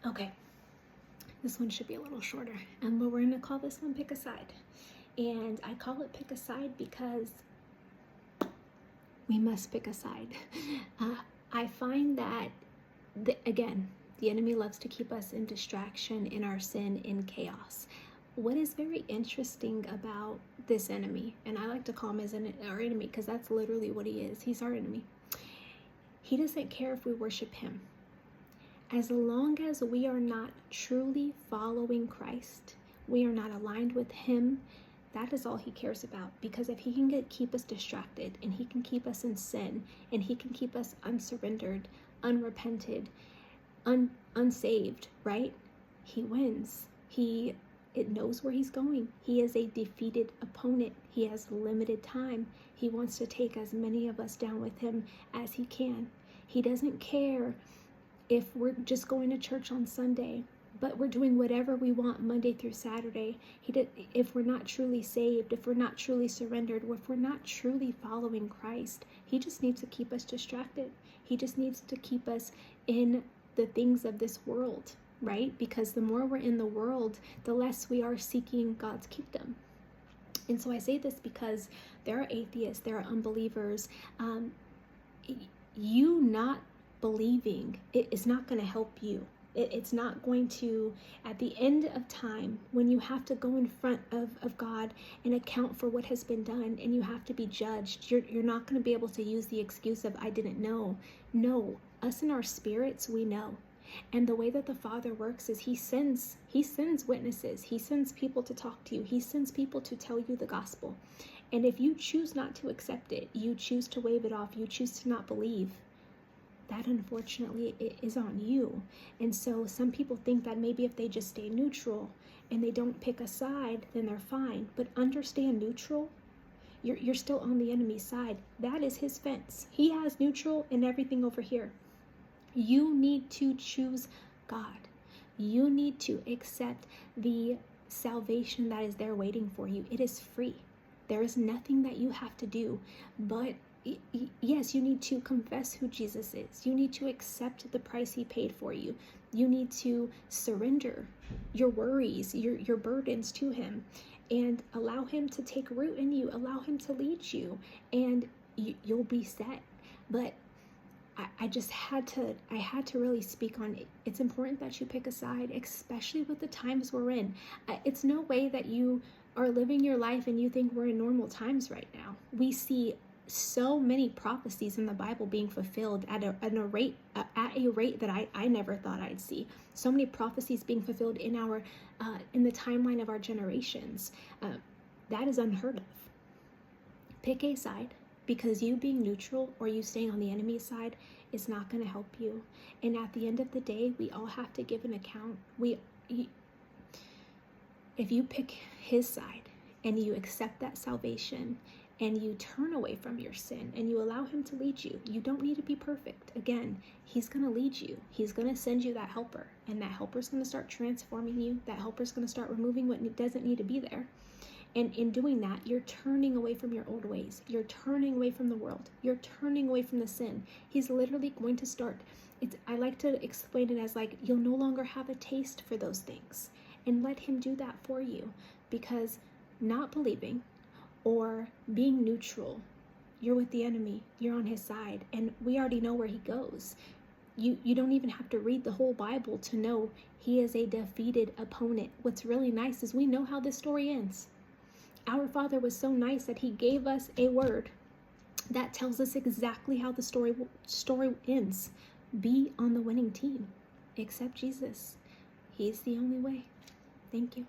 Okay, this one should be a little shorter, but we're gonna call this one Pick a Side. And I call it Pick a Side because we must pick a side. I find that, again, the enemy loves to keep us in distraction, in our sin, in chaos. What is very interesting about this enemy, and I like to call him as our enemy because that's literally what he is. He's our enemy. He doesn't care if we worship him. As long as we are not truly following Christ, we are not aligned with him, that is all he cares about. Because if he can keep us distracted, and he can keep us in sin, and he can keep us unsurrendered, unrepented, unsaved, right? He wins. It knows where he's going. He is a defeated opponent. He has limited time. He wants to take as many of us down with him as he can. He doesn't care if we're just going to church on Sunday, but we're doing whatever we want Monday through Saturday. If we're not truly saved, if we're not truly surrendered, if we're not truly following Christ, he just needs to keep us distracted. He just needs to keep us in the things of this world, right? Because the more we're in the world, the less we are seeking God's kingdom. And so I say this because there are atheists, there are unbelievers. You not believing it is not going to help you. It's not going to, at the end of time, when you have to go in front of God and account for what has been done, and you have to be judged, you're not going to be able to use the excuse of, I didn't know. No, us in our spirits, we know. And the way that the Father works is he sends witnesses. He sends people to talk to you. He sends people to tell you the gospel. And if you choose not to accept it, you choose to wave it off, you choose to not believe, that unfortunately it is on you. And so some people think that maybe if they just stay neutral and they don't pick a side, then they're fine. But understand, neutral, you're still on the enemy's side. That is his fence. He has neutral and everything over here. You need to choose God. You need to accept the salvation that is there waiting for you. It is free. There is nothing that you have to do, but yes, you need to confess who Jesus is. You need to accept the price he paid for you. You need to surrender your worries, your burdens to him, and allow him to take root in you. Allow him to lead you, and you'll be set. But I had to really speak on it. It's important that you pick a side, especially with the times we're in. It's no way that you are living your life and you think we're in normal times right now. We see so many prophecies in the Bible being fulfilled at a rate that I never thought I'd see. So many prophecies being fulfilled in the timeline of our generations. That is unheard of. Pick a side, because you being neutral or you staying on the enemy's side is not going to help you. And at the end of the day, we all have to give an account. If you pick his side and you accept that salvation and you turn away from your sin and you allow him to lead you, you don't need to be perfect. Again, he's going to lead you. He's going to send you that helper, and that helper's going to start transforming you. That helper's going to start removing what doesn't need to be there. And in doing that, you're turning away from your old ways. You're turning away from the world. You're turning away from the sin. He's literally going to start. I like to explain it as like, you'll no longer have a taste for those things. And let him do that for you. Because not believing or being neutral, you're with the enemy. You're on his side. And we already know where he goes. You don't even have to read the whole Bible to know he is a defeated opponent. What's really nice is we know how this story ends. Our Father was so nice that he gave us a word that tells us exactly how the story ends. Be on the winning team. Accept Jesus. He's the only way. Thank you.